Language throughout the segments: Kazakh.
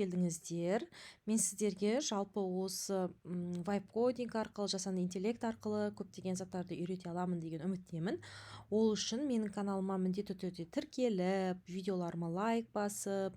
келдіңіздер. Мен сіздерге жалпы осы вайп-кодинг арқылы, жасанды интеллект арқылы көптеген заттарды үйрете аламын деген үміттемін. Ол үшін менің каналыма міндетті түрде тіркеліп, видеоларыма лайк басып,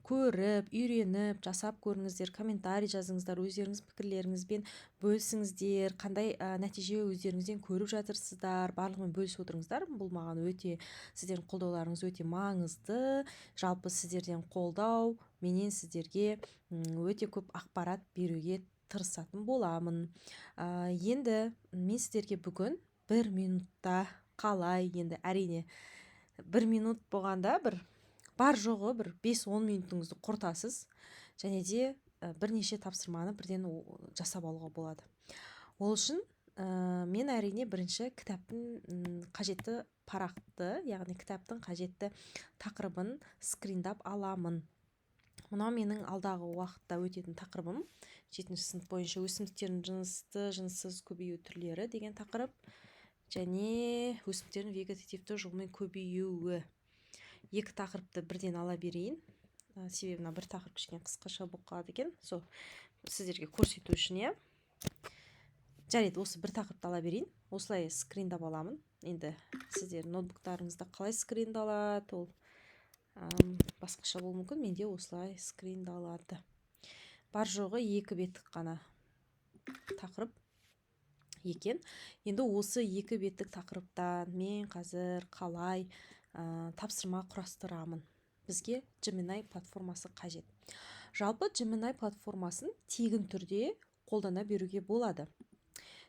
көріп, үйреніп, жасап көріңіздер, комментарий жазыңыздар, өздеріңіз пікірлеріңізбен бөлісіңіздер, қандай нәтиже өздеріңізден көріп жатырсыздар, барлығымен бөлісіп отырыңыздар. Бұл маған өте, сіздердің қолдауларыңыз өте маңызды. Жалпы сіздерден қолдау менен сіздерге өте көп ақпарат беруге тырысатын боламын. Енді мен сіздерге бүгін 1 минутта қалай, енді әрине 1 минут болғанда бар жоғы 5-10 минутыңызды құртасыз, және де бірнеше тапсырманы бірден жасап алуға болады. Ол үшін мен әрине бірінші кітаптың қажетті парақты, яғни кітаптың қажетті тақырыбын скриндап аламын. Мынау менің алдағы уақытта өтетін тақырыбым 7-ші сынып бойынша өсімдіктердің жынысты, жыныссыз көбею түрлері деген тақырып, және өсімдіктердің вегетативті жолмен көбеюі. Екі тақырыпты бірден ала берейін. Себебі мына бір тақырып кішкене қысқаша болып қалады екен. Сол сіздерге көрсету үшін, иә. Жарайды, осы бір тақырыпты ала берейін. Осылай скриндап аламын. Енді сіздер ноутбуктарыңызда қалай скриндалады, ол басқаша болуы мүмкін. Менде осылай скриндалады. Бар жоғы 2 беттік қана тақырып екен. Енді осы 2 беттік тақырыптан мен қазір қалай тапсырма құрастырамын. Бізге Gemini платформасы қажет. Жалпы Gemini платформасын тегін түрде қолдана беруге болады.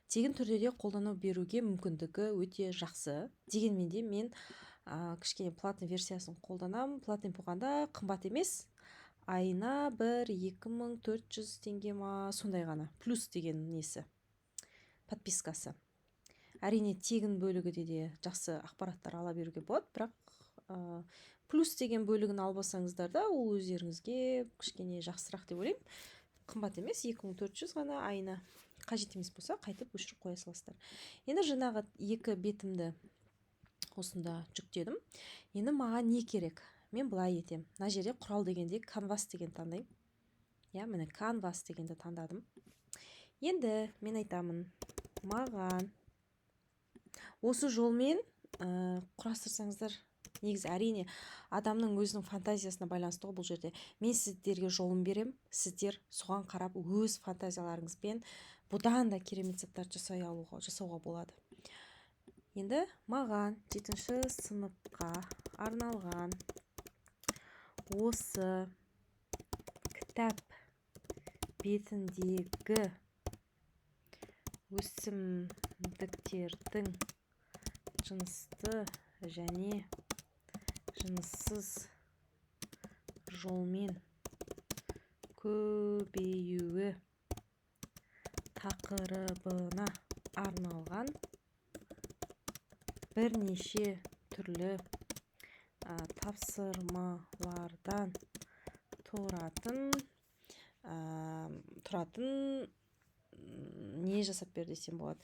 Тегін түрде де қолдана беруге мүмкіндігі өте жақсы. Дегенмен де мен кішкене платный версиясын қолданамын. Платный болғанда қымбат емес. Айына 2400 теңге ма, сондай ғана. Плюс деген несі, подпискасы. Әрине тегін бөлігі де жақсы ақпараттар ала беруге болады, бірақ плюс деген бөлігін албасаңыздар да, ол өздеріңізге кішкене жақсырақ деп ойлаймын. Қымбат емес, 2400 ғана айына. Қажет емес болса, қайтып өшіріп қоя саласыздар. Енді жаңағы 2 бетімді осында жүктедім. Енді маған не керек? Мен былай етем. Мына жерде құрал дегенде Canvas деген таңдаймын. Я, міне Canvas дегенді таңдадым. Енді мен айтамын, маған осы жолмен құрастырсаңыздар, негізі әрине адамның өзінің фантазиясына байланысты ғой бұл жерде. Мен сіздерге жолын берем, сіздер соған қарап өз фантазияларыңызбен бұдан да керемет заттарды жасауға болады. Енді маған 7-ші сыныпқа арналған осы кітап бетіндегі өсімдіктердің жынысты және жыныссыз жолмен көбеюі тақырыбына арналған бірнеше түрлі тапсырмалардан тұратын не жасап бер десем болады.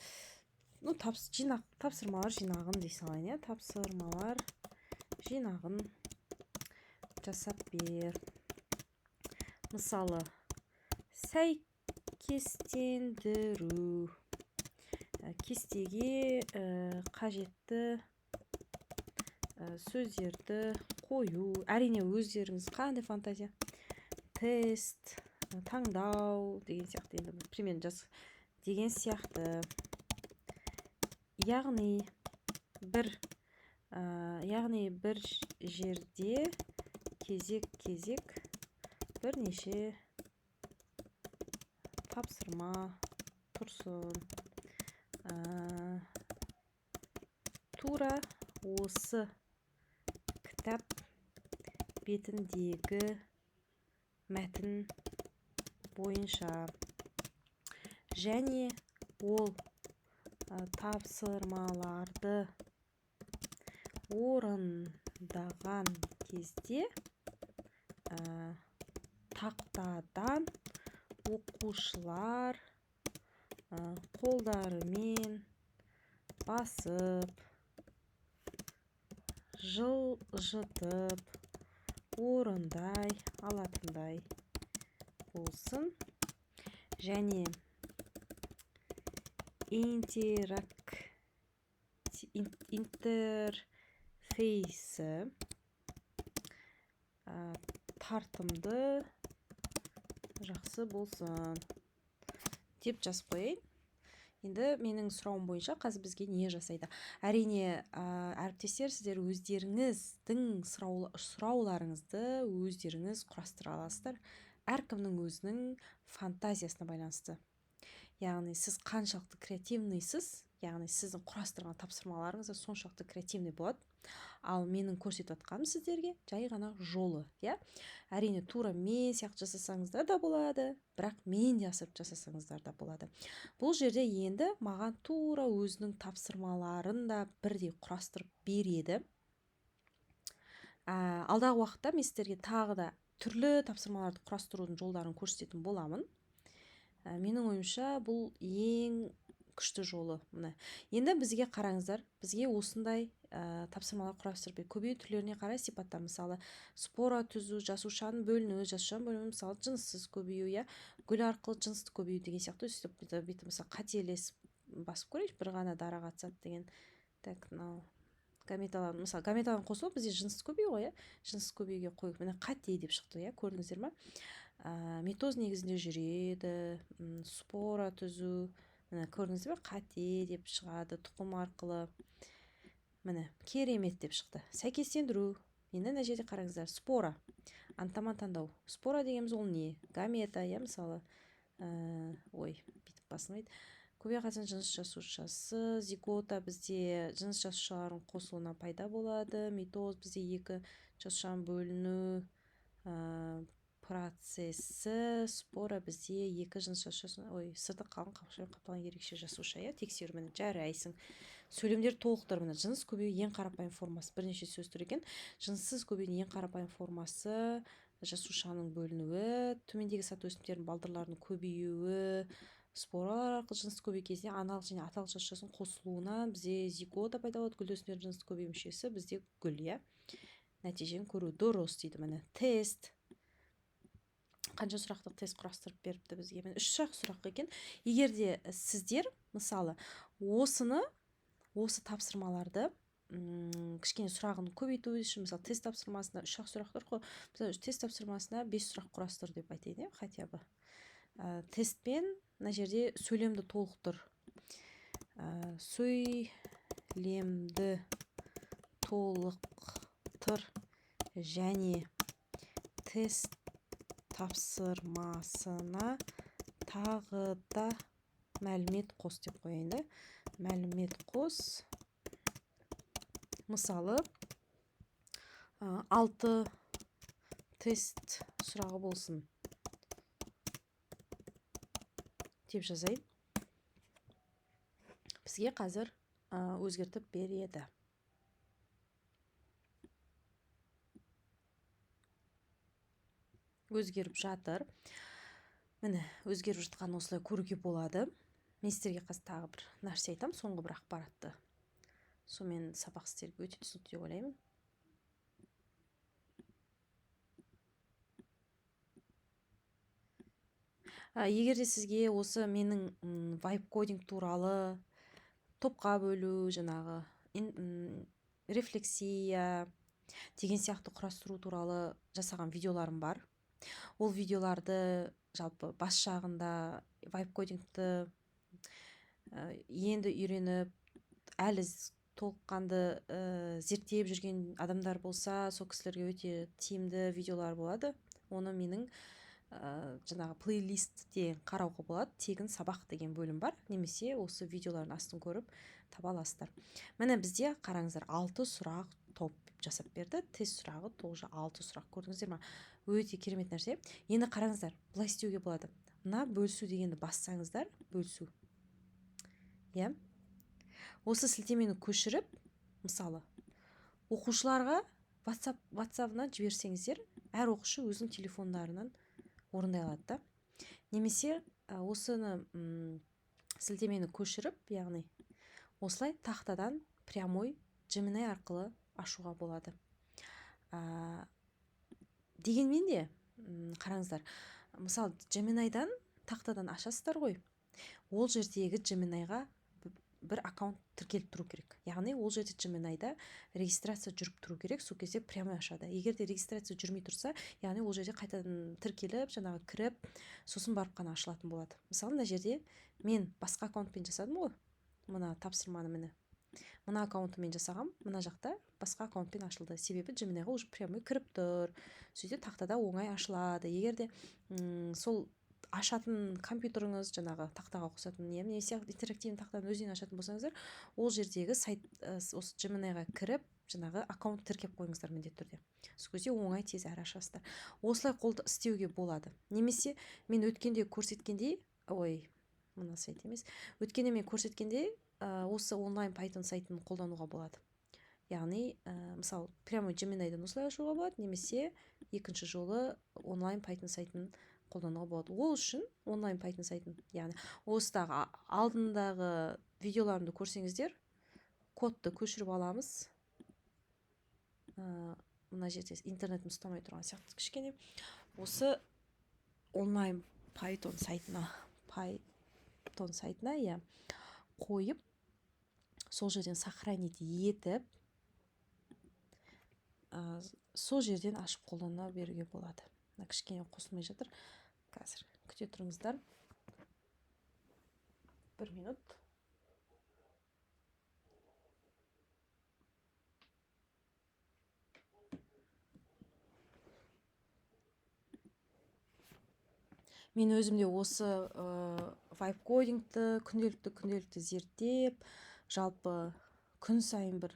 Тапсырмалар жинағын дей салайын, иә. Тапсырмалар жинағын жасап бер. Мысалы, сәйкестендіру, кестеге қажетті сөздерді қою. Әрине өздеріңіз қандай фантазия, тест, таңдау деген сияқты, енді примерно жаз деген сияқты. Яғни бір жерде кезек бірнеше тапсырма тұрсын. Тура осы кітап бетіндегі мәтін бойынша, және ол тапсырмаларды орындаған кезде тақтадан оқушылар қолдарымен басып, жылжытып орындай алатындай болсын, және интерфейсі тартымды, жақсы болсын деп жазып қояйын. Енді менің сұрауым бойынша қазір бізге не жасайды? Әрине, әріптестер, сіздер өздеріңіздің сұрауларыңызды өздеріңіз құрастыра аласыздар. Әркімнің өзінің фантазиясына байланысты. Яғни сіз қаншалықты креативныйсыз, яғни сіздің құрастырған тапсырмаларыңыз соншалықты креативный болады. Ал менің көрсетіп жатқаным сіздерге жай ғана жолы, иә? Әрине, тура мен сияқты жасасаңыздар да болады, бірақ мен де асырып жасасаңыздар да болады. Бұл жерде енді маған тура өзінің тапсырмаларын да бірдей құрастырып береді. Алдағы уақытта мен сіздерге тағы да түрлі тапсырмаларды құрастырудың жолдарын көрсететін боламын. Менің ойымша бұл ең күшті жолы. Міне. Енді бізге қараңыздар, бізге осындай тапсырмалар құрастырып көбею түрлеріне қарай сипаттар. Мысалы, спора түзу, жасушаның бөлінуі, мысалы жыныссыз көбею, я гүл арқылы жынысты көбею деген сияқты. Сөйтіп мысалы қателесіп басып көрейік, бір ғана дара қатысады деген. Так, гаметалар, мысалы гаметалардың қосылуы бізде жынысты көбею ғой, жынысты көбеюге қойып, міне қате деп шықты, көрдіңіздер ме? Митоз негізінде жүреді, спора түзу, міне көрдіңіздер ме? Қате деп шығады, тұқым арқылы. Міне, керемет деп шықты. Сәйкестендіру. Енді мына жерде қараңыздар, спора. Антаман таңдау. Спора дегеніміз ол не? Гамета, мысалы. Бүйтіп басылмайды. Көбейе қатысқан жыныс жасушасы, зигота бізде жыныс жасушалардың қосылуына пайда болады. Митоз бізде екі жасушаның бөліну процесі. Спора бізде екі жыныс жасушасы, сырты қалың қапшымен қапталған ерекше жасуша, тексеру. Міне жарайсың. Сөйлемдер толықтыр. Міне жыныс көбею ең қарапайым формасы. Бірнеше сөз тұр екен. Жыныссыз көбеюдің ең қарапайым формасы жасушаның бөлінуі, төмендегі саты өсімдіктердің балдырларының көбеюі, споралар арқылы жынысты көбею кезінде аналық және аталық жасушасының қосылуына бізде зигота пайда болады. Гүл өсімдіктердің жынысты көбею мүшесі бізде гүл, нәтижені көру дұрыс дейді. Міне тест. Қанша сұрақтық тест құрастырып беріпті бізге? Мен 3 сұрақ екен. Егер де сіздер мысалы осы тапсырмаларды кішкене сұрағын көбейту үшін, мысалы тест тапсырмасына 3 сұрақтар қой, мысалы тест тапсырмасына 5 сұрақ құрастыр деп айтайын, хотя бы. Тестпен мына жерде сөйлемді толықтыр. Сөйлемді толықтыр және тест тапсырмасына тағы да мәлімет қос деп қояйын. Мәлімет қос. Мысалы, 6 тест сұрағы болсын деп жазайын. Бізге қазір өзгертіп береді. Өзгеріп жатыр. Міне, өзгеріп жатқан осылай көруге болады. Мен сіздерге қазір тағы бір нәрсе айтам, соңғы бір ақпаратты. Сонымен сабақ сіздерге өте түсінікті деп ойлаймын. Егер де сізге осы менің вайб кодинг туралы, топқа бөлу, жаңағы рефлексия деген сияқты құрастыру туралы жасаған видеоларым бар. Ол видеоларды жалпы бас жағында вайб кодингті енді үйреніп, әлі толыққанды зерттеп жүрген адамдар болса, сол кісілерге өте тиімді видеолар болады. Оны менің жаңағы плейлистте қарауға болады. Тегін сабақ деген бөлім бар. Немесе осы видеолардың астын көріп таба аласыздар. Міне бізде қараңыздар, 6 сұрақ топ жасап берді. Тест сұрағы тоже 6 сұрақ. Көрдіңіздер ме? Өте керемет нәрсе. Енді қараңыздар, былай істеуге болады. Мына бөлісу дегенді бассаңыздар, бөлісу. Осы сілтемені көшіріп, мысалы, оқушыларға WhatsApp-ына жіберсеңіздер, әр оқушы өзінің телефондарынан орындай алады. Немесе осыны сілтемені көшіріп, яғни осылай тақтадан прямой Gemini арқылы ашуға болады. Дегенмен де, қараңыздар, мысалы Gemini'дан тақтадан ашасыздар ғой, ол жердегі Gemini'ға бір аккаунт тіркеліп тұру керек. Яғни ол жерде Gemini'да регистрация жүріп тұру керек, сол кезде прямой ашады. Егер де регистрация жүрмей тұрса, яғни ол жерде қайтадан тіркеліп, жаңағы кіріп, сосын барып қана ашылатын болады. Мысалы мына жерде мен басқа аккаунтпен жасадым ғой, мына тапсырманы мына аккаунтымен жасағам, мына жақта басқа аккаунтпен ашылды. Себебі Gemini'ға уже прямой кіріп тұр. Сөйтсе тақтада оңай ашылады. Егер де сол ашатын компьютеріңіз жаңағы тақтаға қосатын немесе интерактивный тақтаны өзінен ашатын болсаңыздар, ол жердегі сайт осы Gemini'ға кіріп жаңағы аккаунт тіркеп қойыңыздар міндетті түрде. Сол кезде оңай тез әрі ашасыздар. Осылай қолды істеуге болады. Немесе мен өткенде көрсеткендей, мына сайт емес, өткенде мен көрсеткендей осы онлайн Python сайтын қолдануға болады. Яғни мысалы прямой Gemini'дан осылай ашуға болады, немесе екінші жолы онлайн Python сайтын қолдануға болады. Ол үшін онлайн Python сайтын, яғни осыдағы алдындағы видеоларымды көрсеңіздер, кодты көшіріп аламыз. Мына жерде интернетім ұстамай тұрған сияқты кішкене. Осы онлайн Python сайтына қойып, сол жерден сохранить етіп, сол жерден ашып қолдана беруге болады. Кішкене қосылмай жатыр. Қазір күте тұрыңыздар. 1 минут. Мен өзімде осы вайб кодингті күнделікті зерттеп, жалпы күн сайын бір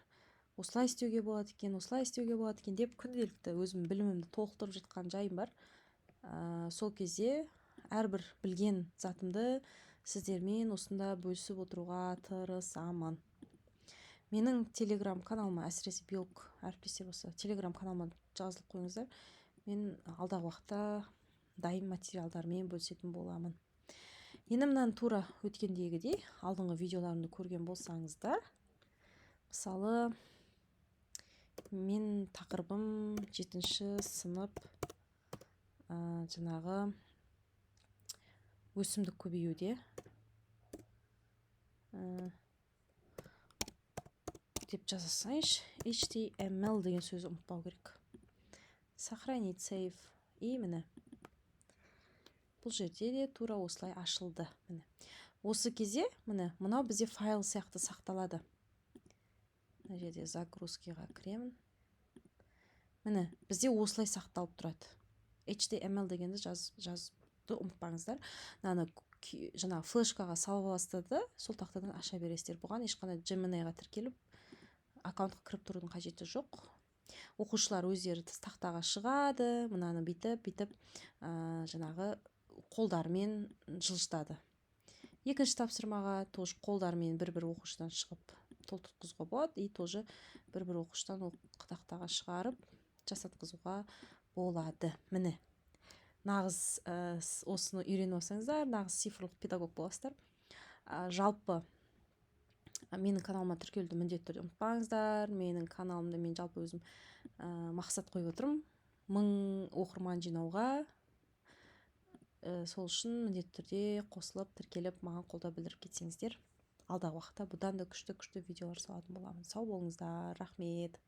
осылай істеуге болады екен деп күнделікті өзім білімімді толықтырып жатқан жайым бар. Сол кезде әрбір білген затымды сіздермен осында бөлісіп отыруға тырысамын. Менің телеграм каналыма, әсіресе биолог әріптестер болса, телеграм каналыма жазылып қойыңыздар. Мен алдағы уақытта дайын материалдармен бөлісетін боламын. Енді мынаны тура өткендегідей алдыңғы видеоларымды көрген болсаңыздар, мысалы мен тақырыбым 7-ші сынып жаңағы өсімдік көбеюде деп жазасаңыз, HTML деген сөзді ұмытпау керек. Сохранить, save. Міне бұл жерде де тура осылай ашылды. Міне осы кезде мынау бізде файл сияқты сақталады. Мына жерде загрузкаға кіремін. Міне бізде осылай сақталып тұрады. HTML дегенді жазды ұмытпаңыздар. Жаңағы флешкаға салып аласыздар, сол тақтадан аша бересіздер. Бұған ешқандай Gemini'ға тіркеліп аккаунтқа кіріп тұрудың қажеті жоқ. Оқушылар өздері тақтаға шығады, мынаны бүйтіп жаңағы қолдармен жылжытады. Екінші тапсырмаға тоже қолдармен бір оқушыдан шығып толтыртқызуға болады, и тоже бір оқушыдан тақтаға шығарып жасатқызуға болады. Міне нағыз осыны үйреніп алсаңыздар, нағыз цифрлық педагог боласыздар. Жалпы менің каналыма тіркелуді міндетті түрде ұмытпаңыздар. Менің каналымда мен жалпы өзім мақсат қойып отырмын 1000 оқырман жинауға. Сол үшін міндетті түрде қосылып, тіркеліп, маған қолдау білдіріп кетсеңіздер, алдағы уақытта бұдан да күшті видеолар салатын боламын. Сау болыңыздар, рахмет.